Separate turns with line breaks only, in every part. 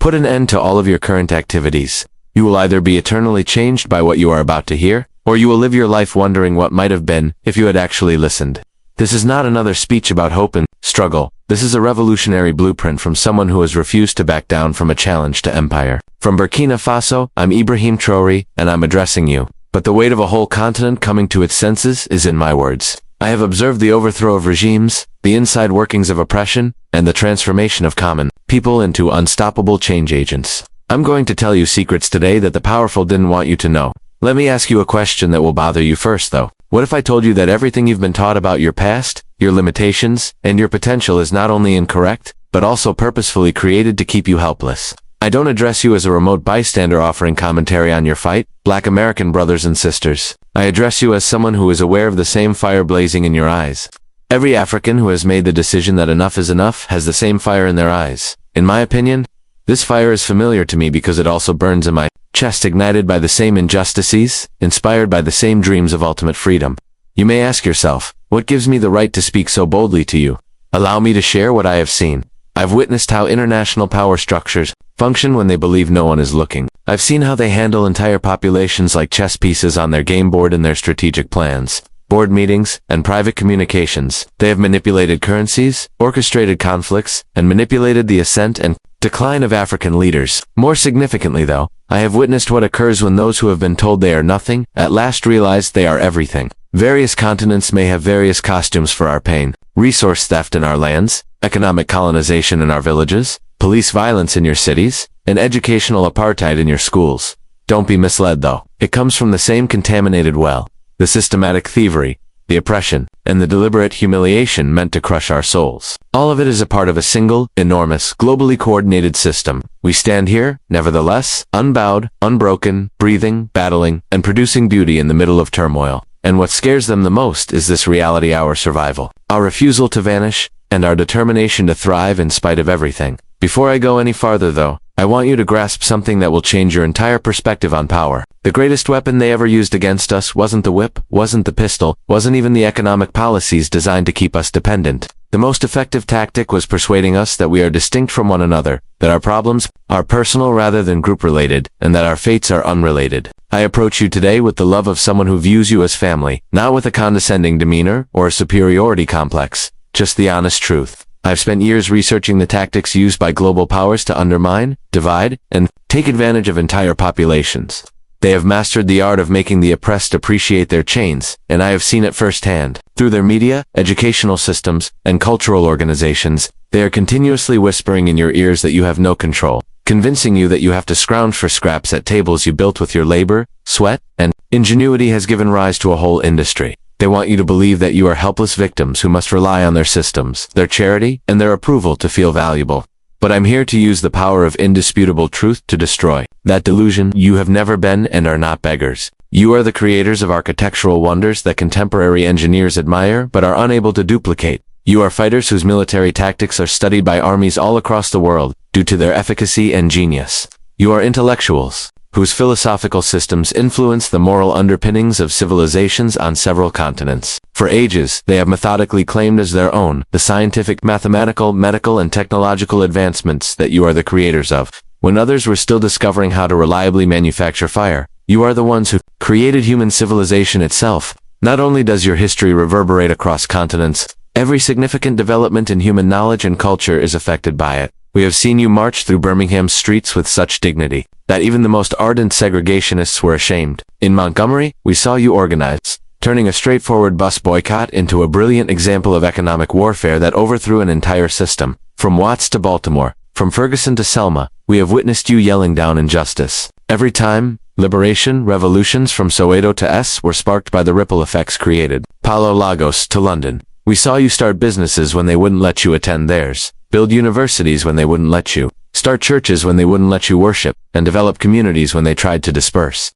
put an end to all of your current activities. You will either be eternally changed by what you are about to hear, or you will live your life wondering what might have been if you had actually listened. This is not another speech about hope and struggle. This is a revolutionary blueprint from someone who has refused to back down from a challenge to empire. From Burkina Faso, I'm Ibrahim Traoré, and I'm addressing you. But the weight of a whole continent coming to its senses is in my words. I have observed the overthrow of regimes, the inside workings of oppression, and the transformation of common people into unstoppable change agents. I'm going to tell you secrets today that the powerful didn't want you to know. Let me ask you a question that will bother you first, though. What if I told you that everything you've been taught about your past, your limitations, and your potential is not only incorrect, but also purposefully created to keep you helpless? I don't address you as a remote bystander offering commentary on your fight, Black American brothers and sisters. I address you as someone who is aware of the same fire blazing in your eyes. Every African who has made the decision that enough is enough has the same fire in their eyes. In my opinion, this fire is familiar to me because it also burns in my chest, ignited by the same injustices, inspired by the same dreams of ultimate freedom. You may ask yourself, what gives me the right to speak so boldly to you? Allow me to share what I have seen. I've witnessed how international power structures function when they believe no one is looking. I've seen how they handle entire populations like chess pieces on their game board in their strategic plans, board meetings, and private communications. They have manipulated currencies, orchestrated conflicts, and manipulated the ascent and decline of African leaders. More significantly, though, I have witnessed what occurs when those who have been told they are nothing at last realize they are everything. Various continents may have various costumes for our pain: resource theft in our lands, economic colonization in our villages, police violence in your cities, and educational apartheid in your schools. Don't be misled, though. It comes from the same contaminated well: the systematic thievery, the oppression, and the deliberate humiliation meant to crush our souls. All of it is a part of a single, enormous, globally coordinated system. We stand here, nevertheless, unbowed, unbroken, breathing, battling, and producing beauty in the middle of turmoil. And what scares them the most is this reality: our survival, our refusal to vanish, and our determination to thrive in spite of everything. Before I go any farther, though, I want you to grasp something that will change your entire perspective on power. The greatest weapon they ever used against us wasn't the whip, wasn't the pistol, wasn't even the economic policies designed to keep us dependent. The most effective tactic was persuading us that we are distinct from one another, that our problems are personal rather than group-related, and that our fates are unrelated. I approach you today with the love of someone who views you as family, not with a condescending demeanor or a superiority complex, just the honest truth. I've spent years researching the tactics used by global powers to undermine, divide, and take advantage of entire populations. They have mastered the art of making the oppressed appreciate their chains, and I have seen it firsthand. Through their media, educational systems, and cultural organizations, they are continuously whispering in your ears that you have no control, convincing you that you have to scrounge for scraps at tables you built with your labor, sweat, and ingenuity has given rise to a whole industry. They want you to believe that you are helpless victims who must rely on their systems, their charity, and their approval to feel valuable. But I'm here to use the power of indisputable truth to destroy that delusion. You have never been and are not beggars. You are the creators of architectural wonders that contemporary engineers admire but are unable to duplicate. You are fighters whose military tactics are studied by armies all across the world due to their efficacy and genius. You are intellectuals whose philosophical systems influence the moral underpinnings of civilizations on several continents. For ages, they have methodically claimed as their own the scientific, mathematical, medical, and technological advancements that you are the creators of. When others were still discovering how to reliably manufacture fire, you are the ones who created human civilization itself. Not only does your history reverberate across continents, every significant development in human knowledge and culture is affected by it. We have seen you march through Birmingham's streets with such dignity that even the most ardent segregationists were ashamed. In Montgomery, we saw you organize, turning a straightforward bus boycott into a brilliant example of economic warfare that overthrew an entire system. From Watts to Baltimore, from Ferguson to Selma, we have witnessed you yelling down injustice. Every time, liberation, revolutions from Soweto to S were sparked by the ripple effects created. Palo Lagos to London. We saw you start businesses when they wouldn't let you attend theirs, build universities when they wouldn't let you, start churches when they wouldn't let you worship, and develop communities when they tried to disperse.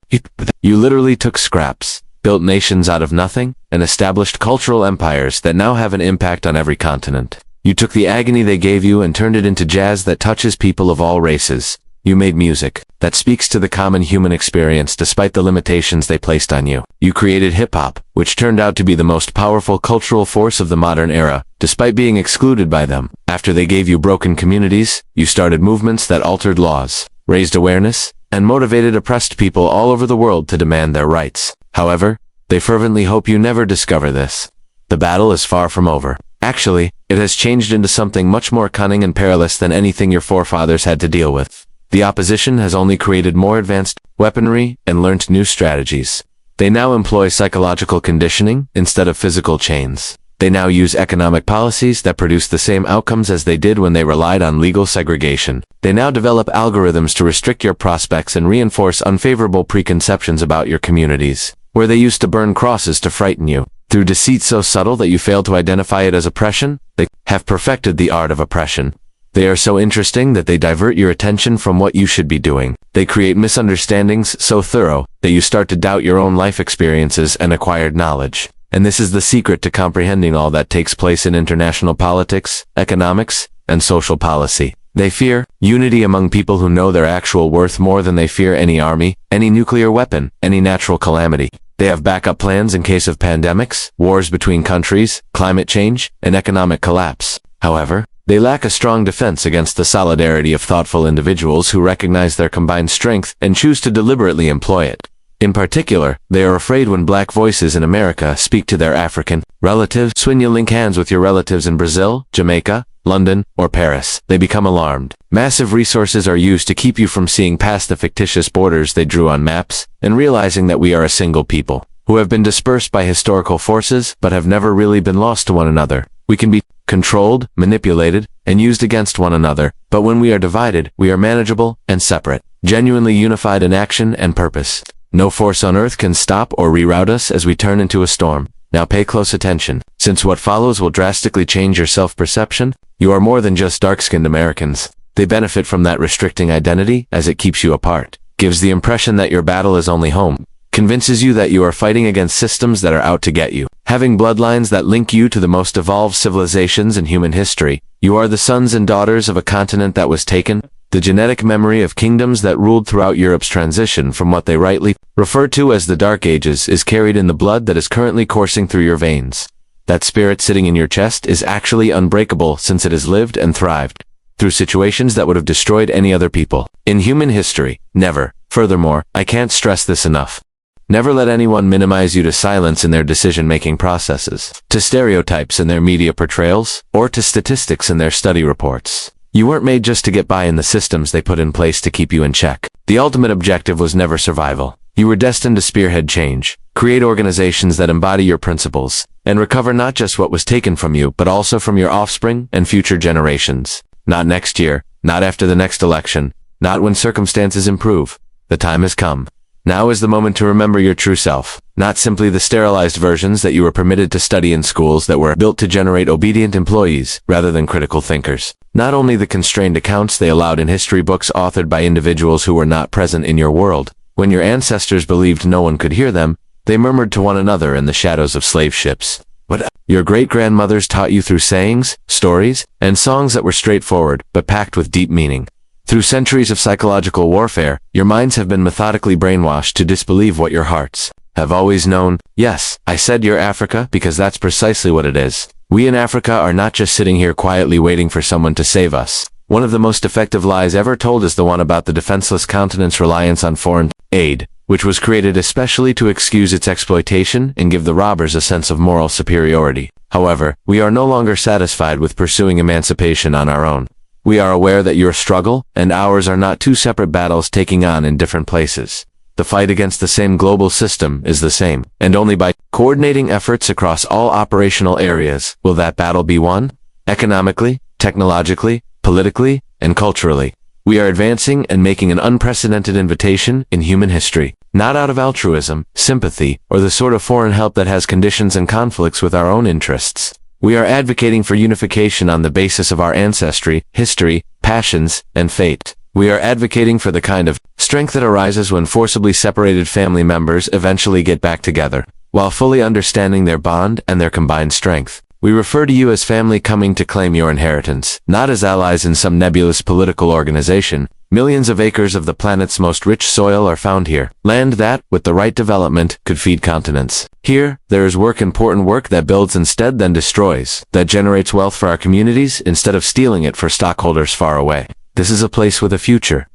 You literally took scraps, built nations out of nothing, and established cultural empires that now have an impact on every continent. You took the agony they gave you and turned it into jazz that touches people of all races. You made music that speaks to the common human experience despite the limitations they placed on you. You created hip-hop, which turned out to be the most powerful cultural force of the modern era, despite being excluded by them. After they gave you broken communities, you started movements that altered laws, raised awareness, and motivated oppressed people all over the world to demand their rights. However, they fervently hope you never discover this. The battle is far from over. Actually, it has changed into something much more cunning and perilous than anything your forefathers had to deal with. The opposition has only created more advanced weaponry and learned new strategies. They now employ psychological conditioning instead of physical chains. They now use economic policies that produce the same outcomes as they did when they relied on legal segregation. They now develop algorithms to restrict your prospects and reinforce unfavorable preconceptions about your communities. Where they used to burn crosses to frighten you, through deceit so subtle that you fail to identify it as oppression, they have perfected the art of oppression. They are so interesting that they divert your attention from what you should be doing. They create misunderstandings so thorough that you start to doubt your own life experiences and acquired knowledge. And this is the secret to comprehending all that takes place in international politics, economics, and social policy. They fear unity among people who know their actual worth more than they fear any army, any nuclear weapon, any natural calamity. They have backup plans in case of pandemics, wars between countries, climate change, and economic collapse. However, they lack a strong defense against the solidarity of thoughtful individuals who recognize their combined strength and choose to deliberately employ it. In particular, they are afraid when black voices in America speak to their African relatives. When you link hands with your relatives in Brazil, Jamaica, London, or Paris, they become alarmed. Massive resources are used to keep you from seeing past the fictitious borders they drew on maps, and realizing that we are a single people, who have been dispersed by historical forces but have never really been lost to one another. We can be controlled, manipulated, and used against one another, but when we are divided, we are manageable and separate, genuinely unified in action and purpose. No force on earth can stop or reroute us as we turn into a storm. Now pay close attention, since what follows will drastically change your self-perception. You are more than just dark-skinned Americans. They benefit from that restricting identity as it keeps you apart, gives the impression that your battle is only home, convinces you that you are fighting against systems that are out to get you. Having bloodlines that link you to the most evolved civilizations in human history, you are the sons and daughters of a continent that was taken. The genetic memory of kingdoms that ruled throughout Europe's transition from what they rightly refer to as the Dark Ages is carried in the blood that is currently coursing through your veins. That spirit sitting in your chest is actually unbreakable since it has lived and thrived through situations that would have destroyed any other people in human history. Never. Furthermore, I can't stress this enough. Never let anyone minimize you to silence in their decision-making processes, to stereotypes in their media portrayals, or to statistics in their study reports. You weren't made just to get by in the systems they put in place to keep you in check. The ultimate objective was never survival. You were destined to spearhead change, create organizations that embody your principles, and recover not just what was taken from you, but also from your offspring and future generations. Not next year, not after the next election, not when circumstances improve. The time has come. Now is the moment to remember your true self, not simply the sterilized versions that you were permitted to study in schools that were built to generate obedient employees rather than critical thinkers. Not only the constrained accounts they allowed in history books authored by individuals who were not present in your world. When your ancestors believed no one could hear them, they murmured to one another in the shadows of slave ships. What your great-grandmothers taught you through sayings, stories, and songs that were straightforward but packed with deep meaning. Through centuries of psychological warfare, your minds have been methodically brainwashed to disbelieve what your hearts have always known. Yes, I said you're Africa because that's precisely what it is. We in Africa are not just sitting here quietly waiting for someone to save us. One of the most effective lies ever told is the one about the defenseless continent's reliance on foreign aid, which was created especially to excuse its exploitation and give the robbers a sense of moral superiority. However, we are no longer satisfied with pursuing emancipation on our own. We are aware that your struggle and ours are not two separate battles taking on in different places. The fight against the same global system is the same, and only by coordinating efforts across all operational areas will that battle be won. Economically, technologically, politically, and culturally, we are advancing and making an unprecedented invitation in human history, not out of altruism, sympathy, or the sort of foreign help that has conditions and conflicts with our own interests. We are advocating for unification on the basis of our ancestry, history, passions, and fate. We are advocating for the kind of strength that arises when forcibly separated family members eventually get back together, while fully understanding their bond and their combined strength. We refer to you as family coming to claim your inheritance, not as allies in some nebulous political organization, Millions of acres of the planet's most rich soil are found here. Land that, with the right development, could feed continents. Here, there is important work that builds instead than destroys, that generates wealth for our communities instead of stealing it for stockholders far away. This is a place with a future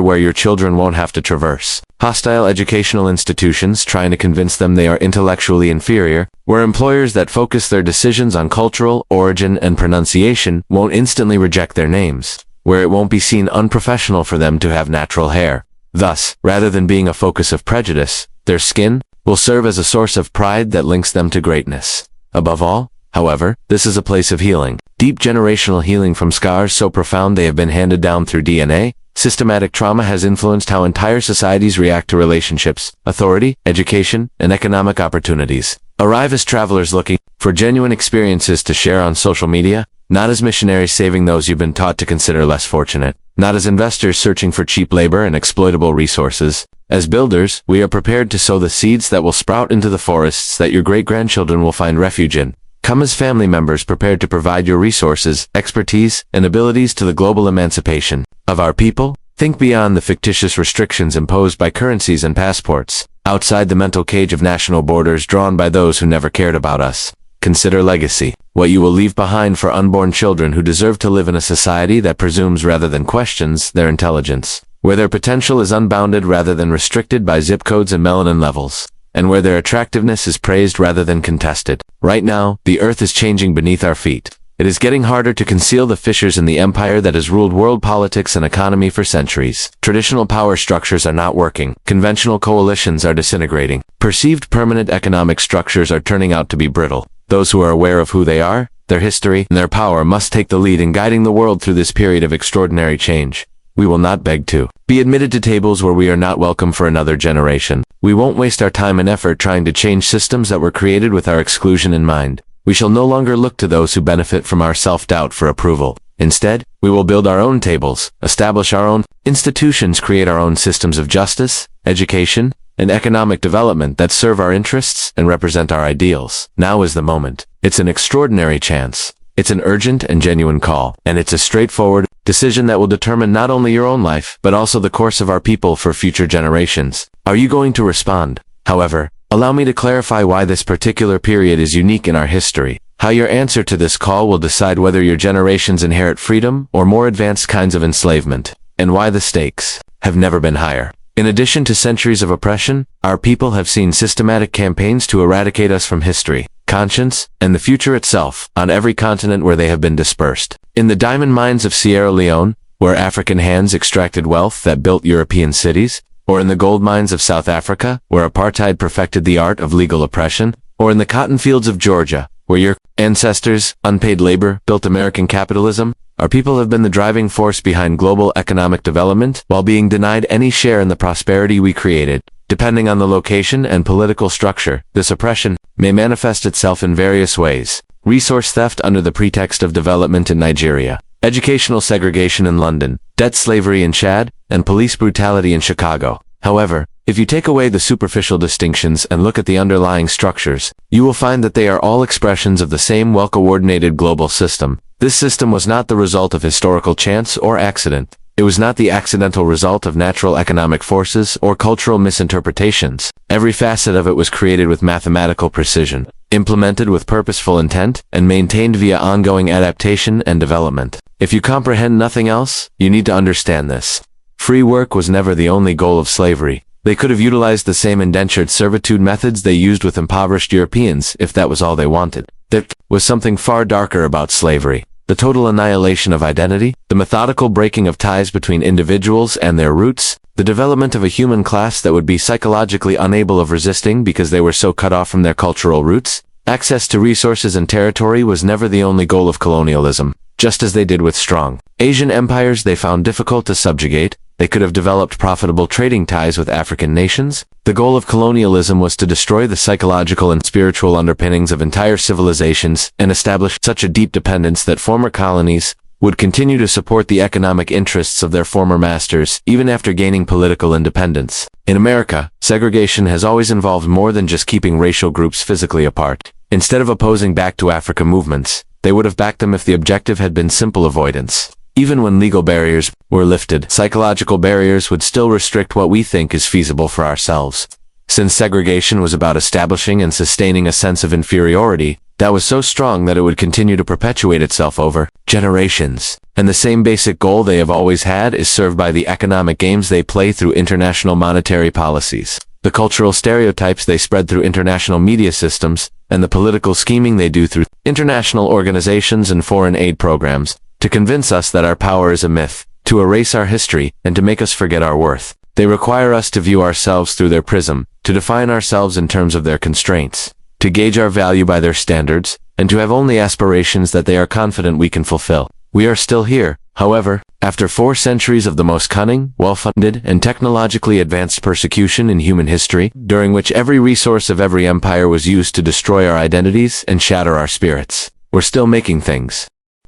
where your children won't have to traverse hostile educational institutions trying to convince them they are intellectually inferior, where employers that focus their decisions on cultural origin and pronunciation won't instantly reject their names, where it won't be seen unprofessional for them to have natural hair. Thus, rather than being a focus of prejudice, their skin will serve as a source of pride that links them to greatness. Above all, however, this is a place of healing, deep generational healing from scars so profound they have been handed down through DNA. Systematic trauma has influenced how entire societies react to relationships, authority, education, and economic opportunities. Arrive as travelers looking for genuine experiences to share on social media, not as missionaries saving those you've been taught to consider less fortunate, not as investors searching for cheap labor and exploitable resources. As builders, we are prepared to sow the seeds that will sprout into the forests that your great-grandchildren will find refuge in. Come as family members prepared to provide your resources, expertise, and abilities to the global emancipation of our people. Think beyond the fictitious restrictions imposed by currencies and passports, outside the mental cage of national borders drawn by those who never cared about us. Consider legacy, what you will leave behind for unborn children who deserve to live in a society that presumes rather than questions their intelligence, where their potential is unbounded rather than restricted by zip codes and melanin levels, and where their attractiveness is praised rather than contested. Right now, the earth is changing beneath our feet. It is getting harder to conceal the fissures in the empire that has ruled world politics and economy for centuries. Traditional power structures are not working. Conventional coalitions are disintegrating. Perceived permanent economic structures are turning out to be brittle. Those who are aware of who they are, their history, and their power must take the lead in guiding the world through this period of extraordinary change. We will not beg to be admitted to tables where we are not welcome for another generation. We won't waste our time and effort trying to change systems that were created with our exclusion in mind. We shall no longer look to those who benefit from our self-doubt for approval. Instead, we will build our own tables, establish our own institutions, create our own systems of justice, education, and economic development that serve our interests and represent our ideals. Now is the moment. It's an extraordinary chance. It's an urgent and genuine call, and it's a straightforward decision that will determine not only your own life, but also the course of our people for future generations. Are you going to respond? However, allow me to clarify why this particular period is unique in our history. How your answer to this call will decide whether your generations inherit freedom or more advanced kinds of enslavement, and why the stakes have never been higher. In addition to centuries of oppression, our people have seen systematic campaigns to eradicate us from history, conscience, and the future itself, on every continent where they have been dispersed. In the diamond mines of Sierra Leone, where African hands extracted wealth that built European cities, or in the gold mines of South Africa, where apartheid perfected the art of legal oppression, or in the cotton fields of Georgia, where your ancestors, unpaid labor, built American capitalism, our people have been the driving force behind global economic development while being denied any share in the prosperity we created. Depending on the location and political structure, this oppression may manifest itself in various ways. Resource theft under the pretext of development in Nigeria, educational segregation in London, debt slavery in Chad, and police brutality in Chicago. However, if you take away the superficial distinctions and look at the underlying structures, you will find that they are all expressions of the same well-coordinated global system. This system was not the result of historical chance or accident. It was not the accidental result of natural economic forces or cultural misinterpretations. Every facet of it was created with mathematical precision, implemented with purposeful intent, and maintained via ongoing adaptation and development. If you comprehend nothing else, you need to understand this. Free work was never the only goal of slavery. They could have utilized the same indentured servitude methods they used with impoverished Europeans if that was all they wanted. There was something far darker about slavery. The total annihilation of identity, the methodical breaking of ties between individuals and their roots, the development of a human class that would be psychologically unable of resisting because they were so cut off from their cultural roots. Access to resources and territory was never the only goal of colonialism. Just as they did with strong Asian empires they found difficult to subjugate, they could have developed profitable trading ties with African nations. The goal of colonialism was to destroy the psychological and spiritual underpinnings of entire civilizations and establish such a deep dependence that former colonies would continue to support the economic interests of their former masters even after gaining political independence. In America, segregation has always involved more than just keeping racial groups physically apart. Instead of opposing back to Africa movements, they would have backed them if the objective had been simple avoidance. Even when legal barriers were lifted, psychological barriers would still restrict what we think is feasible for ourselves. Since segregation was about establishing and sustaining a sense of inferiority, that was so strong that it would continue to perpetuate itself over generations. And the same basic goal they have always had is served by the economic games they play through international monetary policies, the cultural stereotypes they spread through international media systems, and the political scheming they do through international organizations and foreign aid programs, to convince us that our power is a myth, to erase our history, and to make us forget our worth. They require us to view ourselves through their prism, to define ourselves in terms of their constraints, to gauge our value by their standards, and to have only aspirations that they are confident we can fulfill. We are still here, however, after 4 centuries of the most cunning, well-funded, and technologically advanced persecution in human history, during which every resource of every empire was used to destroy our identities and shatter our spirits. We're still making things.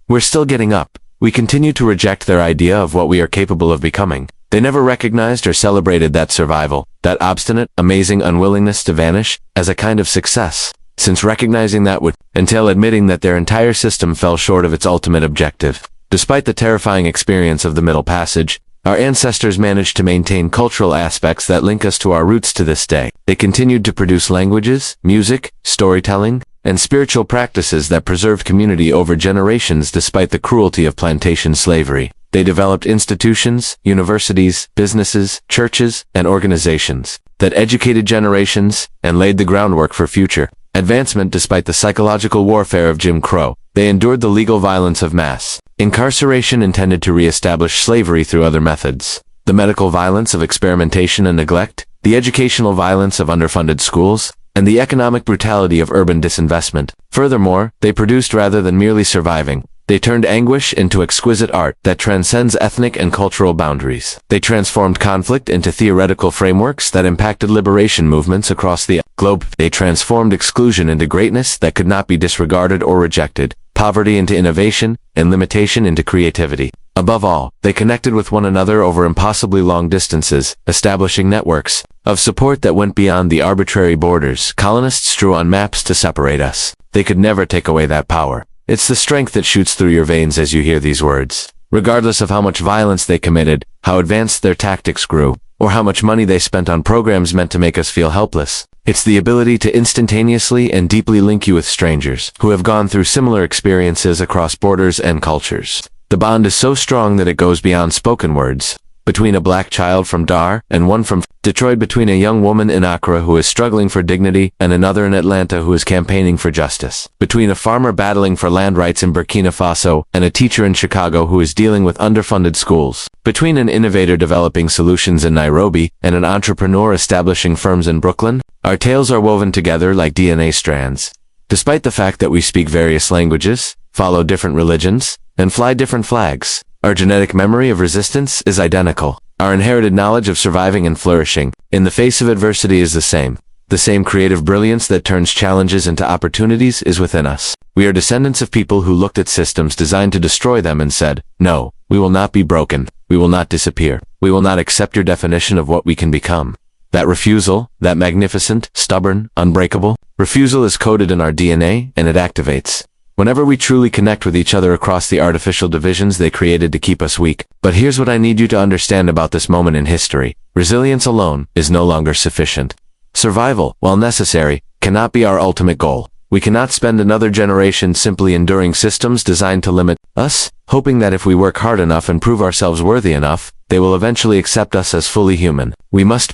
We're still getting up. We continue to reject their idea of what we are capable of becoming. They never recognized or celebrated that survival, that obstinate, amazing unwillingness to vanish, as a kind of success, since recognizing that would entail admitting that their entire system fell short of its ultimate objective. Despite the terrifying experience of the Middle Passage, our ancestors managed to maintain cultural aspects that link us to our roots to this day. They continued to produce languages, music, storytelling, and spiritual practices that preserved community over generations despite the cruelty of plantation slavery. They developed institutions, universities, businesses, churches, and organizations that educated generations and laid the groundwork for future advancement despite the psychological warfare of Jim Crow. They endured the legal violence of mass incarceration intended to re-establish slavery through other methods, the medical violence of experimentation and neglect, the educational violence of underfunded schools, and the economic brutality of urban disinvestment. Furthermore, they produced rather than merely surviving. They turned anguish into exquisite art that transcends ethnic and cultural boundaries. They transformed conflict into theoretical frameworks that impacted liberation movements across the globe. They transformed exclusion into greatness that could not be disregarded or rejected, poverty into innovation, and limitation into creativity. Above all, they connected with one another over impossibly long distances, establishing networks of support that went beyond the arbitrary borders colonists drew on maps to separate us. They could never take away that power. It's the strength that shoots through your veins as you hear these words. Regardless of how much violence they committed, how advanced their tactics grew, or how much money they spent on programs meant to make us feel helpless, it's the ability to instantaneously and deeply link you with strangers who have gone through similar experiences across borders and cultures. The bond is so strong that it goes beyond spoken words. Between a black child from Dar and one from Detroit, between a young woman in Accra who is struggling for dignity and another in Atlanta who is campaigning for justice, between a farmer battling for land rights in Burkina Faso and a teacher in Chicago who is dealing with underfunded schools, between an innovator developing solutions in Nairobi and an entrepreneur establishing firms in Brooklyn, our tales are woven together like DNA strands. Despite the fact that we speak various languages, follow different religions, and fly different flags, our genetic memory of resistance is identical. Our inherited knowledge of surviving and flourishing in the face of adversity is the same. The same creative brilliance that turns challenges into opportunities is within us. We are descendants of people who looked at systems designed to destroy them and said, "No, we will not be broken. We will not disappear. We will not accept your definition of what we can become." That refusal, that magnificent, stubborn, unbreakable refusal is coded in our DNA, and it activates whenever we truly connect with each other across the artificial divisions they created to keep us weak. But here's what I need you to understand about this moment in history. Resilience alone is no longer sufficient. Survival, while necessary, cannot be our ultimate goal. We cannot spend another generation simply enduring systems designed to limit us, hoping that if we work hard enough and prove ourselves worthy enough, they will eventually accept us as fully human. We must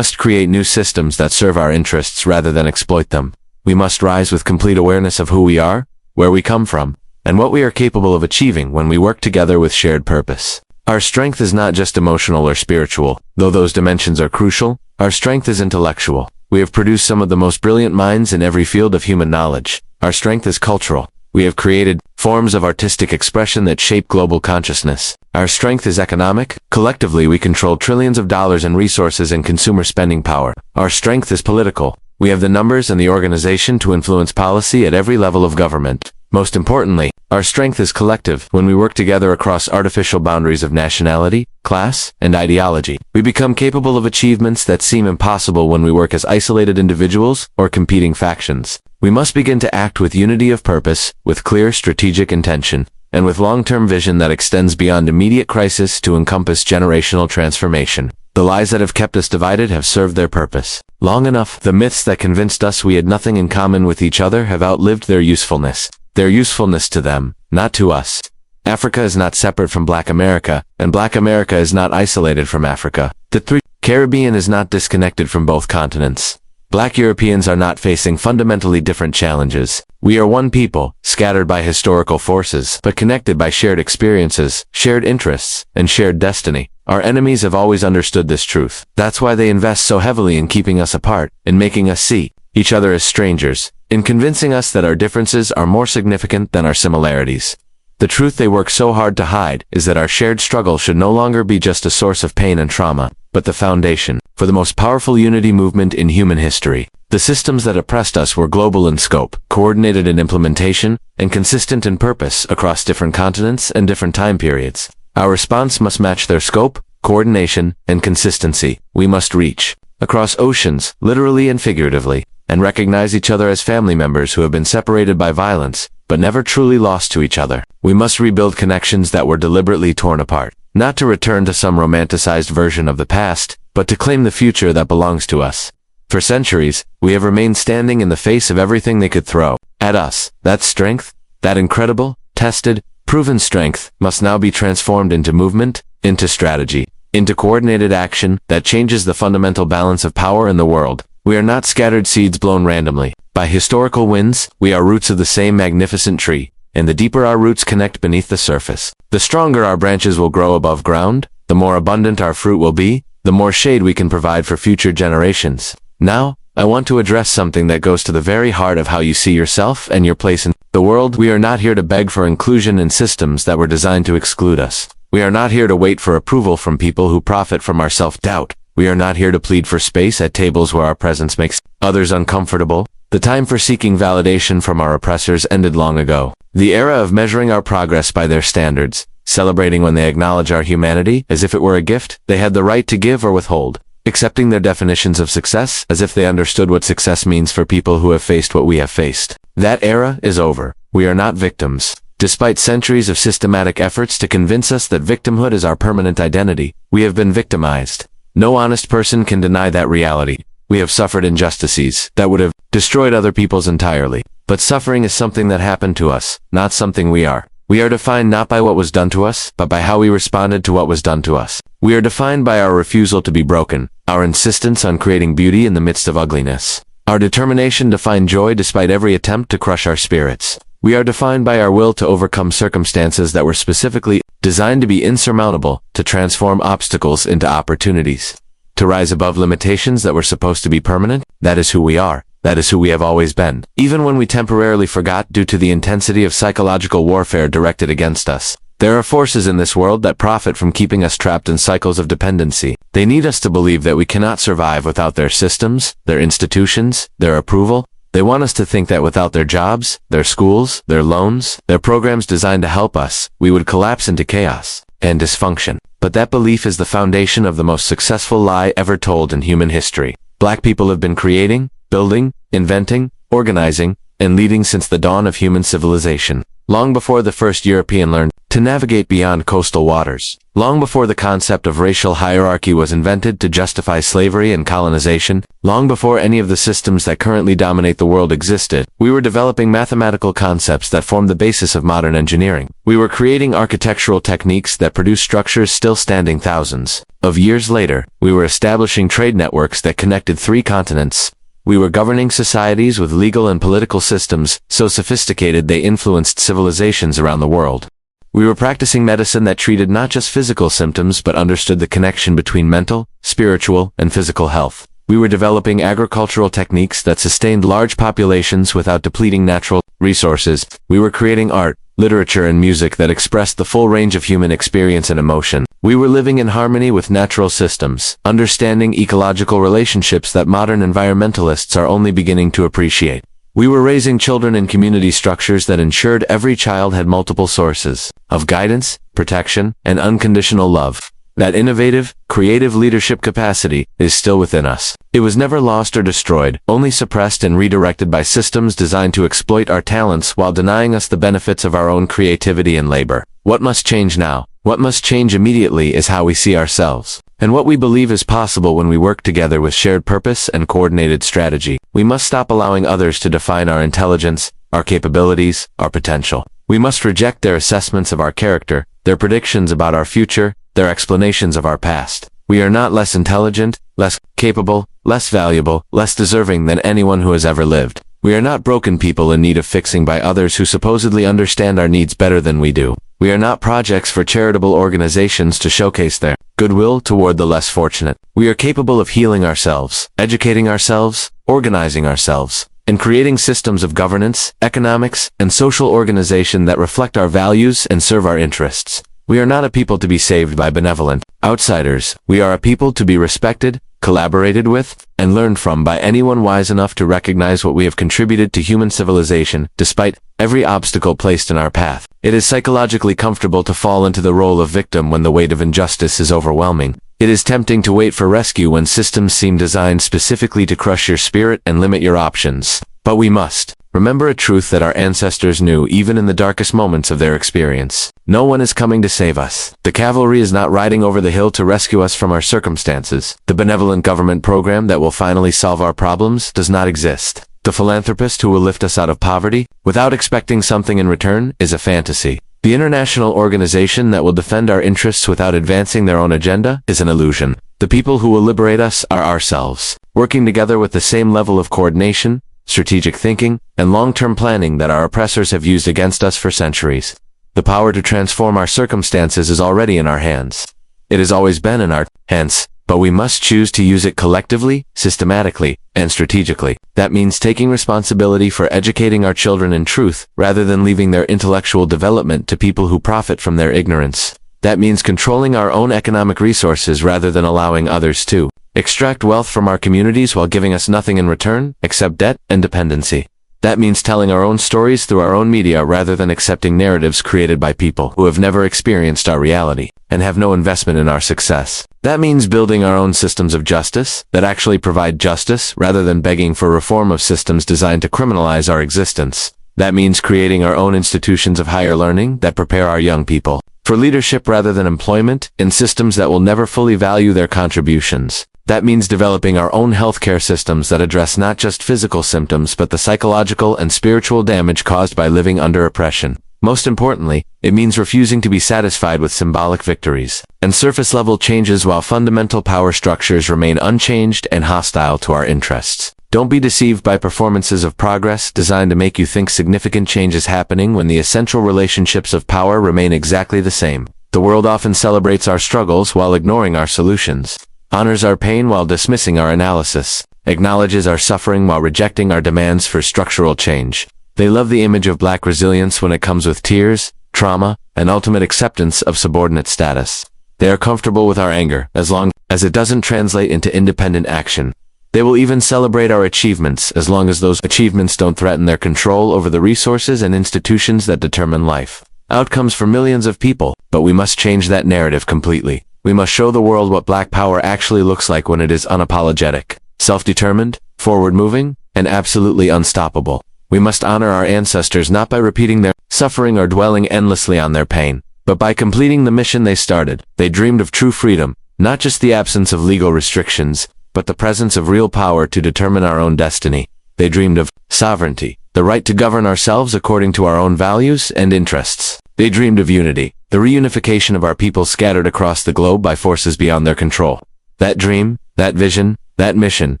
create new systems that serve our interests rather than exploit them. We must rise with complete awareness of who we are, where we come from, and what we are capable of achieving when we work together with shared purpose. Our strength is not just emotional or spiritual, though those dimensions are crucial. Our strength is intellectual. We have produced some of the most brilliant minds in every field of human knowledge. Our strength is cultural. We have created forms of artistic expression that shape global consciousness. Our strength is economic. Collectively, we control trillions of dollars in resources and consumer spending power. Our strength is political. We have the numbers and the organization to influence policy at every level of government. Most importantly, our strength is collective. When we work together across artificial boundaries of nationality, class, and ideology, we become capable of achievements that seem impossible when we work as isolated individuals or competing factions. We must begin to act with unity of purpose, with clear strategic intention. and with long-term vision that extends beyond immediate crisis to encompass generational transformation. The lies that have kept us divided have served their purpose long enough. The myths that convinced us we had nothing in common with each other have outlived their usefulness. Their usefulness to them, not to us. Africa is not separate from Black America, and Black America is not isolated from Africa. The Caribbean is not disconnected from both continents. Black Europeans are not facing fundamentally different challenges. We are one people, scattered by historical forces, but connected by shared experiences, shared interests, and shared destiny. Our enemies have always understood this truth. That's why they invest so heavily in keeping us apart, in making us see each other as strangers, in convincing us that our differences are more significant than our similarities. The truth they work so hard to hide is that our shared struggle should no longer be just a source of pain and trauma, but the foundation for the most powerful unity movement in human history. The systems that oppressed us were global in scope, coordinated in implementation, and consistent in purpose across different continents and different time periods. Our response must match their scope, coordination, and consistency. We must reach across oceans, literally and figuratively, and recognize each other as family members who have been separated by violence, but never truly lost to each other. We must rebuild connections that were deliberately torn apart, not to return to some romanticized version of the past, but to claim the future that belongs to us. For centuries, we have remained standing in the face of everything they could throw at us. That strength, that incredible, tested, proven strength, must now be transformed into movement, into strategy, into coordinated action that changes the fundamental balance of power in the world. We are not scattered seeds blown randomly by historical winds. We are roots of the same magnificent tree, and the deeper our roots connect beneath the surface, the stronger our branches will grow above ground, the more abundant our fruit will be, the more shade we can provide for future generations. Now, I want to address something that goes to the very heart of how you see yourself and your place in the world. We are not here to beg for inclusion in systems that were designed to exclude us. We are not here to wait for approval from people who profit from our self-doubt. We are not here to plead for space at tables where our presence makes others uncomfortable. The time for seeking validation from our oppressors ended long ago. The era of measuring our progress by their standards, celebrating when they acknowledge our humanity as if it were a gift they had the right to give or withhold, accepting their definitions of success as if they understood what success means for people who have faced what we have faced. That era is over. We are not victims. Despite centuries of systematic efforts to convince us that victimhood is our permanent identity, we have been victimized. No honest person can deny that reality. We have suffered injustices that would have destroyed other peoples entirely. But suffering is something that happened to us, not something we are. We are defined not by what was done to us, but by how we responded to what was done to us. We are defined by our refusal to be broken, our insistence on creating beauty in the midst of ugliness, our determination to find joy despite every attempt to crush our spirits. We are defined by our will to overcome circumstances that were specifically designed to be insurmountable, to transform obstacles into opportunities, to rise above limitations that were supposed to be permanent. That is who we are. That is who we have always been. Even when we temporarily forgot due to the intensity of psychological warfare directed against us. There are forces in this world that profit from keeping us trapped in cycles of dependency. They need us to believe that we cannot survive without their systems, their institutions, their approval. They want us to think that without their jobs, their schools, their loans, their programs designed to help us, we would collapse into chaos and dysfunction. But that belief is the foundation of the most successful lie ever told in human history. Black people have been creating, building, inventing, organizing, and leading since the dawn of human civilization. Long before the first European learned to navigate beyond coastal waters. Long before the concept of racial hierarchy was invented to justify slavery and colonization. Long before any of the systems that currently dominate the world existed, we were developing mathematical concepts that formed the basis of modern engineering. We were creating architectural techniques that produce structures still standing thousands of years later. We were establishing trade networks that connected 3 continents. We were governing societies with legal and political systems so sophisticated they influenced civilizations around the world. We were practicing medicine that treated not just physical symptoms but understood the connection between mental, spiritual, and physical health. We were developing agricultural techniques that sustained large populations without depleting natural resources. We were creating art, literature, and music that expressed the full range of human experience and emotion. We were living in harmony with natural systems, understanding ecological relationships that modern environmentalists are only beginning to appreciate. We were raising children in community structures that ensured every child had multiple sources of guidance, protection, and unconditional love. That innovative, creative leadership capacity is still within us. It was never lost or destroyed, only suppressed and redirected by systems designed to exploit our talents while denying us the benefits of our own creativity and labor. What must change now? What must change immediately is how we see ourselves, and what we believe is possible when we work together with shared purpose and coordinated strategy. We must stop allowing others to define our intelligence, our capabilities, our potential. We must reject their assessments of our character, their predictions about our future, their explanations of our past. We are not less intelligent, less capable, less valuable, less deserving than anyone who has ever lived. We are not broken people in need of fixing by others who supposedly understand our needs better than we do. We are not projects for charitable organizations to showcase their goodwill toward the less fortunate. We are capable of healing ourselves, educating ourselves, organizing ourselves, and creating systems of governance, economics, and social organization that reflect our values and serve our interests. We are not a people to be saved by benevolent outsiders. We are a people to be respected, collaborated with, and learned from by anyone wise enough to recognize what we have contributed to human civilization, despite every obstacle placed in our path. It is psychologically comfortable to fall into the role of victim when the weight of injustice is overwhelming. It is tempting to wait for rescue when systems seem designed specifically to crush your spirit and limit your options. But we must remember a truth that our ancestors knew even in the darkest moments of their experience. No one is coming to save us. The cavalry is not riding over the hill to rescue us from our circumstances. The benevolent government program that will finally solve our problems does not exist. The philanthropist who will lift us out of poverty, without expecting something in return, is a fantasy. The international organization that will defend our interests without advancing their own agenda is an illusion. The people who will liberate us are ourselves, working together with the same level of coordination, strategic thinking, and long-term planning that our oppressors have used against us for centuries. The power to transform our circumstances is already in our hands. It has always been in our hands, but we must choose to use it collectively, systematically, and strategically. That means taking responsibility for educating our children in truth, rather than leaving their intellectual development to people who profit from their ignorance. That means controlling our own economic resources rather than allowing others to extract wealth from our communities while giving us nothing in return, except debt and dependency. That means telling our own stories through our own media rather than accepting narratives created by people who have never experienced our reality and have no investment in our success. That means building our own systems of justice that actually provide justice rather than begging for reform of systems designed to criminalize our existence. That means creating our own institutions of higher learning that prepare our young people for leadership rather than employment in systems that will never fully value their contributions. That means developing our own healthcare systems that address not just physical symptoms but the psychological and spiritual damage caused by living under oppression. Most importantly, it means refusing to be satisfied with symbolic victories and surface-level changes while fundamental power structures remain unchanged and hostile to our interests. Don't be deceived by performances of progress designed to make you think significant change is happening when the essential relationships of power remain exactly the same. The world often celebrates our struggles while ignoring our solutions, honors our pain while dismissing our analysis, acknowledges our suffering while rejecting our demands for structural change. They love the image of black resilience when it comes with tears, trauma, and ultimate acceptance of subordinate status. They are comfortable with our anger as long as it doesn't translate into independent action. They will even celebrate our achievements as long as those achievements don't threaten their control over the resources and institutions that determine life. Outcomes for millions of people, but we must change that narrative completely. We must show the world what black power actually looks like when it is unapologetic, self-determined, forward-moving, and absolutely unstoppable. We must honor our ancestors not by repeating their suffering or dwelling endlessly on their pain, but by completing the mission they started. They dreamed of true freedom, not just the absence of legal restrictions, but the presence of real power to determine our own destiny. They dreamed of sovereignty, the right to govern ourselves according to our own values and interests. They dreamed of unity, the reunification of our people scattered across the globe by forces beyond their control. That dream, that vision, that mission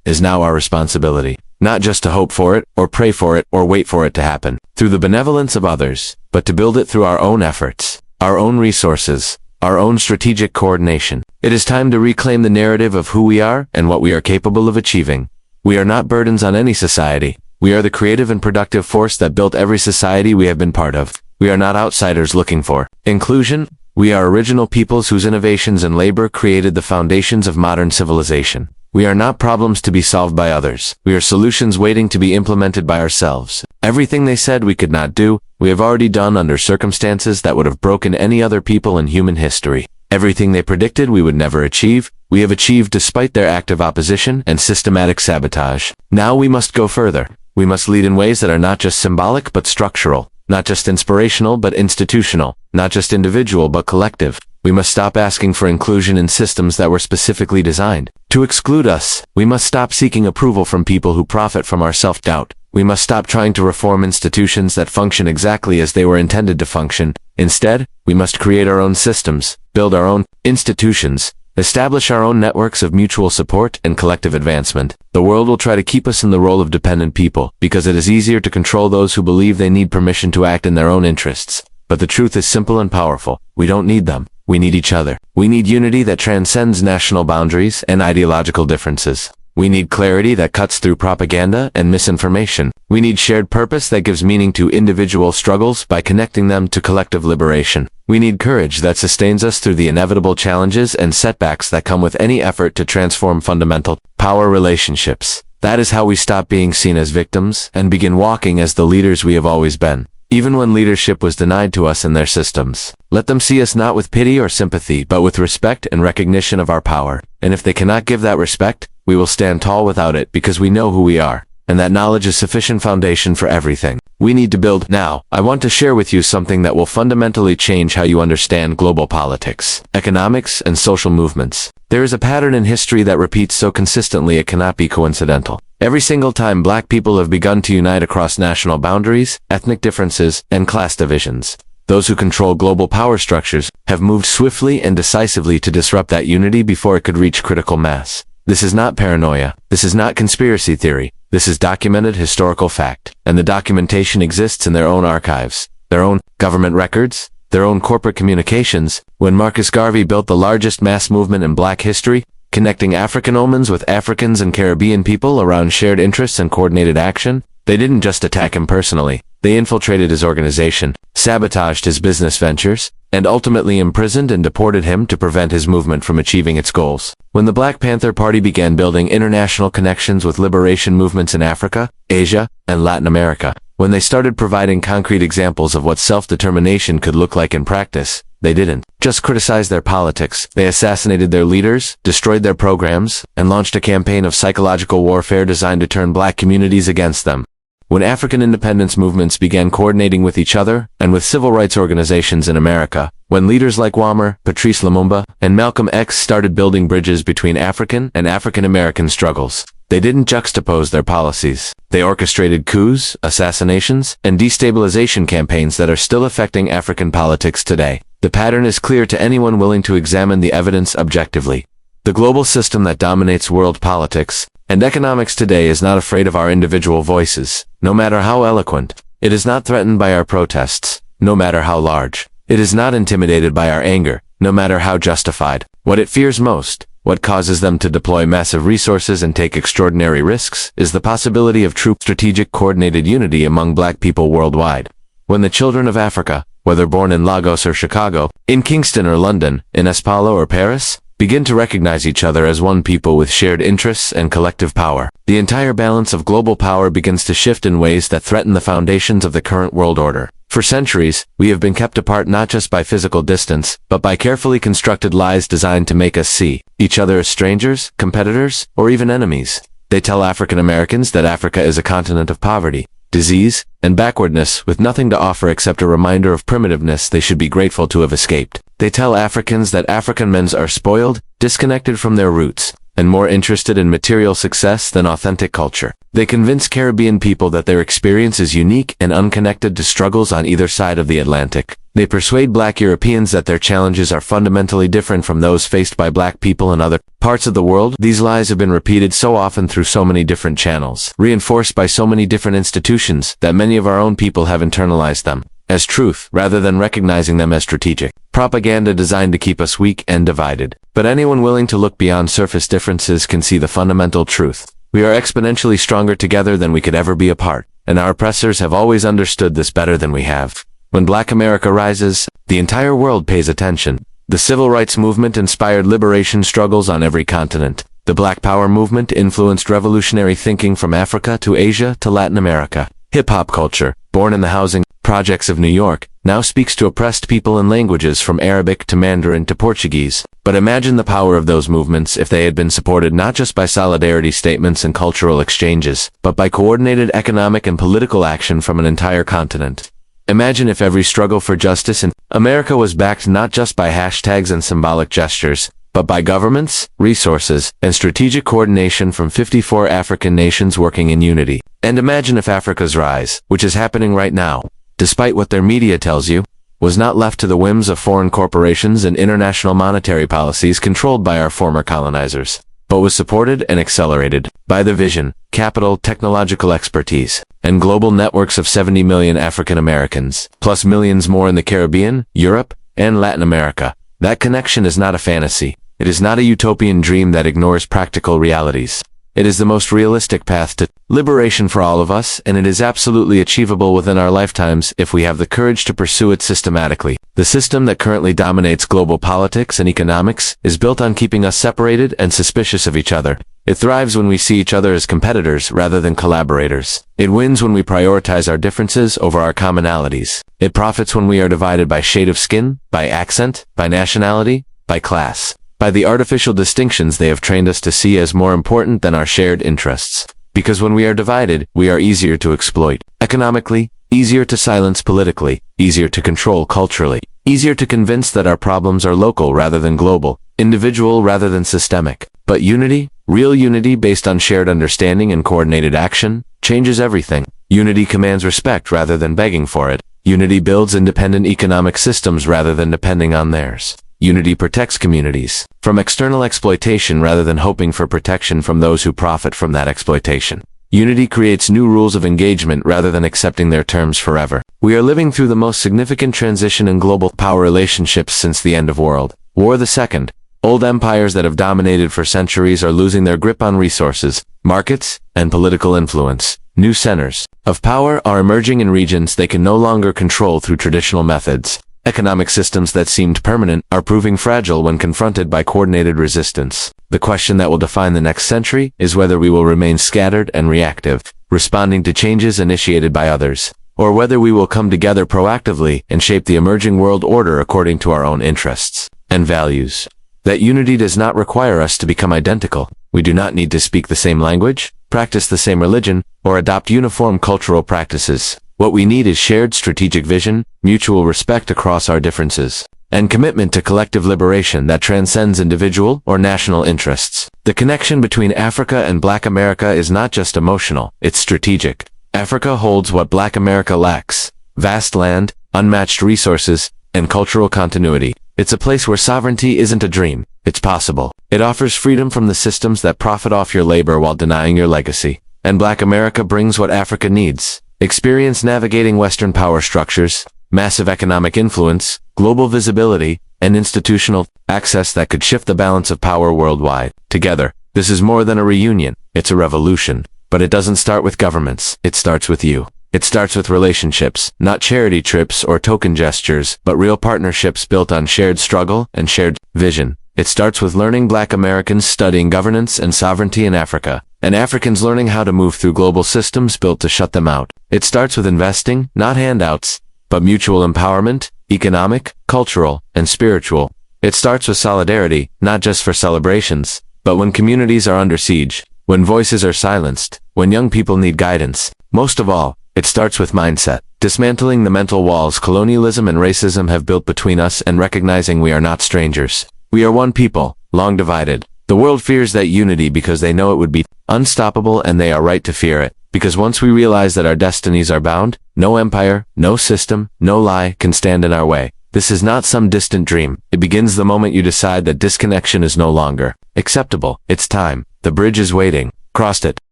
is now our responsibility. Not just to hope for it, or pray for it, or wait for it to happen through the benevolence of others, but to build it through our own efforts, our own resources, our own strategic coordination. It is time to reclaim the narrative of who we are and what we are capable of achieving. We are not burdens on any society. We are the creative and productive force that built every society we have been part of. We are not outsiders looking for inclusion. We are original peoples whose innovations and labor created the foundations of modern civilization. We are not problems to be solved by others. We are solutions waiting to be implemented by ourselves. Everything they said we could not do, we have already done under circumstances that would have broken any other people in human history. Everything they predicted we would never achieve, we have achieved despite their active opposition and systematic sabotage. Now we must go further. We must lead in ways that are not just symbolic but structural, not just inspirational but institutional, not just individual but collective. We must stop asking for inclusion in systems that were specifically designed to exclude us. We must stop seeking approval from people who profit from our self-doubt. We must stop trying to reform institutions that function exactly as they were intended to function. Instead, we must create our own systems, build our own institutions, establish our own networks of mutual support and collective advancement. The world will try to keep us in the role of dependent people, because it is easier to control those who believe they need permission to act in their own interests. But the truth is simple and powerful. We don't need them. We need each other. We need unity that transcends national boundaries and ideological differences. We need clarity that cuts through propaganda and misinformation. We need shared purpose that gives meaning to individual struggles by connecting them to collective liberation. We need courage that sustains us through the inevitable challenges and setbacks that come with any effort to transform fundamental power relationships. That is how we stop being seen as victims and begin walking as the leaders we have always been, even when leadership was denied to us in their systems. Let them see us not with pity or sympathy, but with respect and recognition of our power. And if they cannot give that respect, we will stand tall without it, because we know who we are, and that knowledge is sufficient foundation for everything we need to build. Now, I want to share with you something that will fundamentally change how you understand global politics, economics, and social movements. There is a pattern in history that repeats so consistently it cannot be coincidental. Every single time black people have begun to unite across national boundaries, ethnic differences, and class divisions, those who control global power structures have moved swiftly and decisively to disrupt that unity before it could reach critical mass. This is not paranoia. This is not conspiracy theory. This is documented historical fact. And the documentation exists in their own archives, their own government records, their own corporate communications. When Marcus Garvey built the largest mass movement in black history, connecting African omens with Africans and Caribbean people around shared interests and coordinated action, they didn't just attack him personally. They infiltrated his organization, sabotaged his business ventures, and ultimately imprisoned and deported him to prevent his movement from achieving its goals. When the Black Panther Party began building international connections with liberation movements in Africa, Asia, and Latin America, when they started providing concrete examples of what self-determination could look like in practice, they didn't just criticize their politics. They assassinated their leaders, destroyed their programs, and launched a campaign of psychological warfare designed to turn black communities against them. When African independence movements began coordinating with each other and with civil rights organizations in America, when leaders like Wamar, Patrice Lumumba, and Malcolm X started building bridges between African and African American struggles, they didn't juxtapose their policies. They orchestrated coups, assassinations, and destabilization campaigns that are still affecting African politics today. The pattern is clear to anyone willing to examine the evidence objectively. The global system that dominates world politics and economics today is not afraid of our individual voices, no matter how eloquent. It is not threatened by our protests, no matter how large. It is not intimidated by our anger, no matter how justified. What it fears most, what causes them to deploy massive resources and take extraordinary risks, is the possibility of true strategic coordinated unity among black people worldwide. When the children of Africa, whether born in Lagos or Chicago, in Kingston or London, in Sao Paulo or Paris, begin to recognize each other as one people with shared interests and collective power, the entire balance of global power begins to shift in ways that threaten the foundations of the current world order. For centuries, we have been kept apart not just by physical distance, but by carefully constructed lies designed to make us see each other as strangers, competitors, or even enemies. They tell African Americans that Africa is a continent of poverty, disease, and backwardness, with nothing to offer except a reminder of primitiveness they should be grateful to have escaped. They tell Africans that African men are spoiled, disconnected from their roots, and more interested in material success than authentic culture. They convince Caribbean people that their experience is unique and unconnected to struggles on either side of the Atlantic. They persuade black Europeans that their challenges are fundamentally different from those faced by black people in other parts of the world. These lies have been repeated so often through so many different channels, reinforced by so many different institutions, that many of our own people have internalized them as truth, rather than recognizing them as strategic propaganda designed to keep us weak and divided. But anyone willing to look beyond surface differences can see the fundamental truth. We are exponentially stronger together than we could ever be apart, and our oppressors have always understood this better than we have. When Black America rises, the entire world pays attention. The civil rights movement inspired liberation struggles on every continent. The Black Power movement influenced revolutionary thinking from Africa to Asia to Latin America. Hip-hop culture, born in the housing Projects of New York, now speaks to oppressed people in languages from Arabic to Mandarin to Portuguese. But imagine the power of those movements if they had been supported not just by solidarity statements and cultural exchanges, but by coordinated economic and political action from an entire continent. Imagine if every struggle for justice in America was backed not just by hashtags and symbolic gestures, but by governments, resources, and strategic coordination from 54 African nations working in unity. And imagine if Africa's rise, which is happening right now, despite what their media tells you, was not left to the whims of foreign corporations and international monetary policies controlled by our former colonizers, but was supported and accelerated by the vision, capital, technological expertise, and global networks of 70 million African Americans, plus millions more in the Caribbean, Europe, and Latin America. That connection is not a fantasy. It is not a utopian dream that ignores practical realities. It is the most realistic path to liberation for all of us, and it is absolutely achievable within our lifetimes if we have the courage to pursue it systematically. The system that currently dominates global politics and economics is built on keeping us separated and suspicious of each other. It thrives when we see each other as competitors rather than collaborators. It wins when we prioritize our differences over our commonalities. It profits when we are divided by shade of skin, by accent, by nationality, by class, by the artificial distinctions they have trained us to see as more important than our shared interests. Because when we are divided, we are easier to exploit economically, easier to silence politically, easier to control culturally, easier to convince that our problems are local rather than global, individual rather than systemic. But unity, real unity based on shared understanding and coordinated action, changes everything. Unity commands respect rather than begging for it. Unity builds independent economic systems rather than depending on theirs. Unity protects communities from external exploitation rather than hoping for protection from those who profit from that exploitation. Unity creates new rules of engagement rather than accepting their terms forever. We are living through the most significant transition in global power relationships since the end of World War II. Old empires that have dominated for centuries are losing their grip on resources, markets, and political influence. New centers of power are emerging in regions they can no longer control through traditional methods. Economic systems that seemed permanent are proving fragile when confronted by coordinated resistance. The question that will define the next century is whether we will remain scattered and reactive, responding to changes initiated by others, or whether we will come together proactively and shape the emerging world order according to our own interests and values. That unity does not require us to become identical. We do not need to speak the same language, practice the same religion, or adopt uniform cultural practices. What we need is shared strategic vision, mutual respect across our differences, and commitment to collective liberation that transcends individual or national interests. The connection between Africa and Black America is not just emotional, it's strategic. Africa holds what Black America lacks: vast land, unmatched resources, and cultural continuity. It's a place where sovereignty isn't a dream, it's possible. It offers freedom from the systems that profit off your labor while denying your legacy. And Black America brings what Africa needs: experience navigating Western power structures, massive economic influence, global visibility, and institutional access that could shift the balance of power worldwide. Together, this is more than a reunion, it's a revolution. But it doesn't start with governments, it starts with you. It starts with relationships, not charity trips or token gestures, but real partnerships built on shared struggle and shared vision. It starts with learning Black Americans studying governance and sovereignty in Africa, and Africans learning how to move through global systems built to shut them out. It starts with investing, not handouts, but mutual empowerment, economic, cultural, and spiritual. It starts with solidarity, not just for celebrations, but when communities are under siege, when voices are silenced, when young people need guidance. Most of all, it starts with mindset, dismantling the mental walls colonialism and racism have built between us and recognizing we are not strangers. We are one people, long divided. The world fears that unity because they know it would be unstoppable, and they are right to fear it. Because once we realize that our destinies are bound, no empire, no system, no lie can stand in our way. This is not some distant dream. It begins the moment you decide that disconnection is no longer acceptable. It's time. The bridge is waiting. Cross it.